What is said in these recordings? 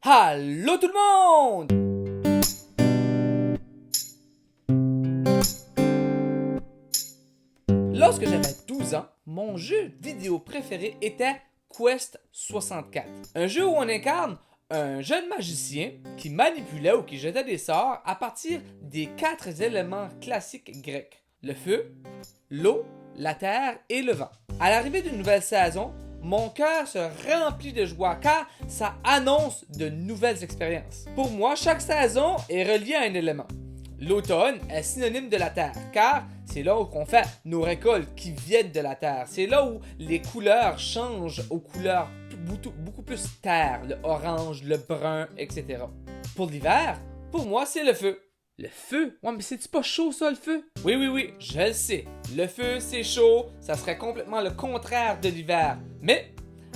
Allô tout le monde! Lorsque j'avais 12 ans, mon jeu vidéo préféré était Quest 64. Un jeu où on incarne un jeune magicien qui manipulait ou qui jetait des sorts à partir des 4 éléments classiques grecs. Le feu, l'eau, la terre et le vent. À l'arrivée d'une nouvelle saison, mon cœur se remplit de joie car ça annonce de nouvelles expériences. Pour moi, chaque saison est reliée à un élément. L'automne est synonyme de la terre car c'est là où on fait nos récoltes qui viennent de la terre. C'est là où les couleurs changent aux couleurs beaucoup plus terre, le orange, le brun, etc. Pour l'hiver, pour moi, c'est le feu. Le feu? Ouais, mais c'est-tu pas chaud ça, le feu? Oui, je le sais. Le feu, c'est chaud, ça serait complètement le contraire de l'hiver. Mais,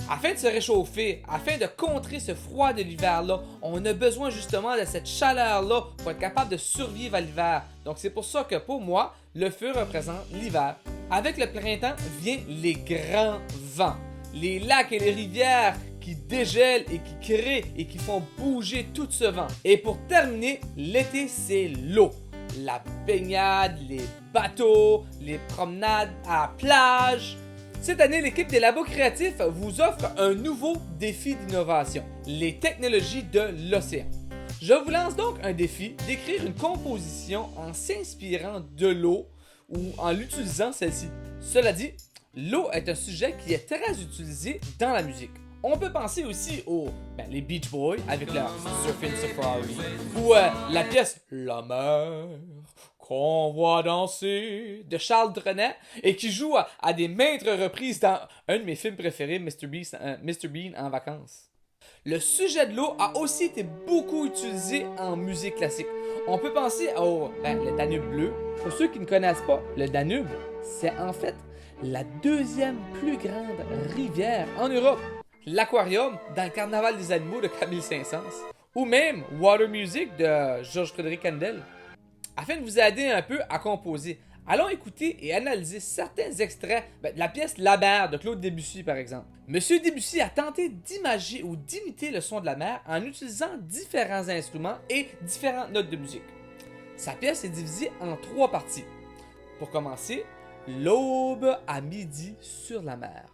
afin de se réchauffer, afin de contrer ce froid de l'hiver-là, on a besoin justement de cette chaleur-là pour être capable de survivre à l'hiver. Donc c'est pour ça que pour moi, le feu représente l'hiver. Avec le printemps viennent les grands vents. Les lacs et les rivières qui dégèlent et qui créent et qui font bouger tout ce vent. Et pour terminer, l'été, c'est l'eau. La baignade, les bateaux, les promenades à la plage. Cette année, l'équipe des labos créatifs vous offre un nouveau défi d'innovation, les technologies de l'océan. Je vous lance donc un défi d'écrire une composition en s'inspirant de l'eau ou en l'utilisant celle-ci. Cela dit, l'eau est un sujet qui est très utilisé dans la musique. On peut penser aussi aux les Beach Boys avec leur Surfing Safari ou la pièce La mer qu'on voit danser de Charles Trenet et qui joue à des maintes reprises dans un de mes films préférés, Mr. Bean en vacances. Le sujet de l'eau a aussi été beaucoup utilisé en musique classique. On peut penser au le Danube bleu. Pour ceux qui ne connaissent pas, le Danube, c'est en fait la deuxième plus grande rivière en Europe. L'Aquarium dans le Carnaval des animaux de Camille Saint-Saëns. Ou même Water Music de Georges-Frédéric Handel. Afin de vous aider un peu à composer, allons écouter et analyser certains extraits de la pièce La mer de Claude Debussy par exemple. Monsieur Debussy a tenté d'imager ou d'imiter le son de la mer en utilisant différents instruments et différentes notes de musique. Sa pièce est divisée en 3 parties. Pour commencer, l'aube à midi sur la mer.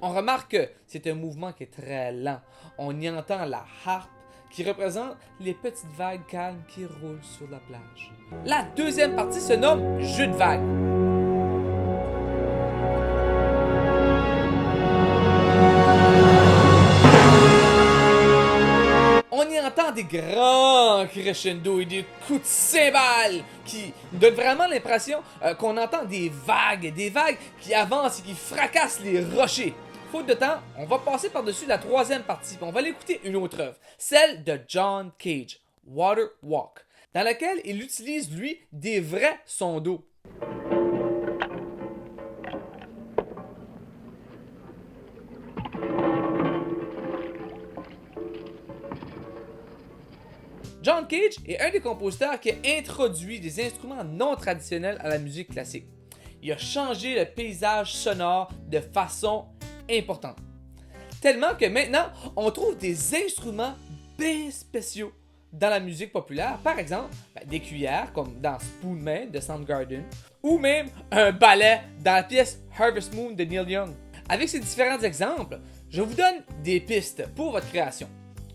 On remarque que c'est un mouvement qui est très lent. On y entend la harpe qui représente les petites vagues calmes qui roulent sur la plage. La deuxième partie se nomme jeu de vagues. On y entend des grands crescendo et des coups de cymbales qui donnent vraiment l'impression qu'on entend des vagues qui avancent et qui fracassent les rochers. Faute de temps, on va passer par-dessus la 3e partie, on va l'écouter une autre œuvre, celle de John Cage, Water Walk, dans laquelle il utilise, lui, des vrais sons d'eau. John Cage est un des compositeurs qui a introduit des instruments non traditionnels à la musique classique. Il a changé le paysage sonore de façon importante. Tellement que maintenant, on trouve des instruments bien spéciaux dans la musique populaire. Par exemple, des cuillères comme dans Spoonman de Soundgarden ou même un balai dans la pièce Harvest Moon de Neil Young. Avec ces différents exemples, je vous donne des pistes pour votre création.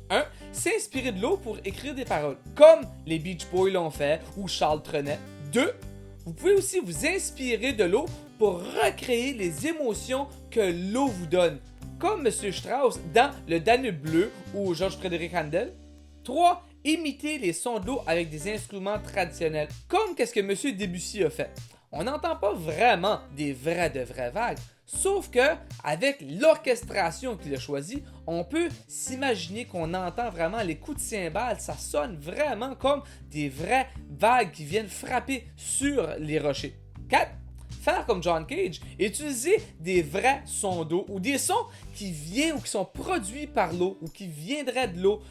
1. S'inspirer de l'eau pour écrire des paroles, comme les Beach Boys l'ont fait ou Charles Trenet. 2. Vous pouvez aussi vous inspirer de l'eau pour recréer les émotions que l'eau vous donne, comme M. Strauss dans Le Danube bleu ou Georges-Frédéric Handel. 3. Imiter les sons de l'eau avec des instruments traditionnels, comme qu'est-ce que M. Debussy a fait. On n'entend pas vraiment des vraies vagues, sauf que avec l'orchestration qu'il a choisie, on peut s'imaginer qu'on entend vraiment les coups de cymbales, ça sonne vraiment comme des vraies vagues qui viennent frapper sur les rochers. 4. Faire comme John Cage, utiliser des vrais sons d'eau ou des sons qui viennent ou qui sont produits par l'eau ou qui viendraient de l'eau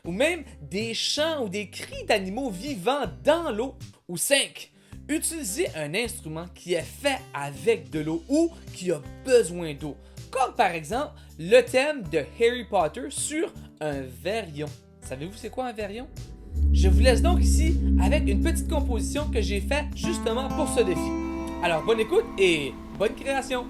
ou même des chants ou des cris d'animaux vivants dans l'eau. Ou 5. Utilisez un instrument qui est fait avec de l'eau ou qui a besoin d'eau, comme par exemple le thème de Harry Potter sur un verrion. Savez-vous c'est quoi un verrion? Je vous laisse donc ici avec une petite composition que j'ai faite justement pour ce défi. Alors bonne écoute et bonne création!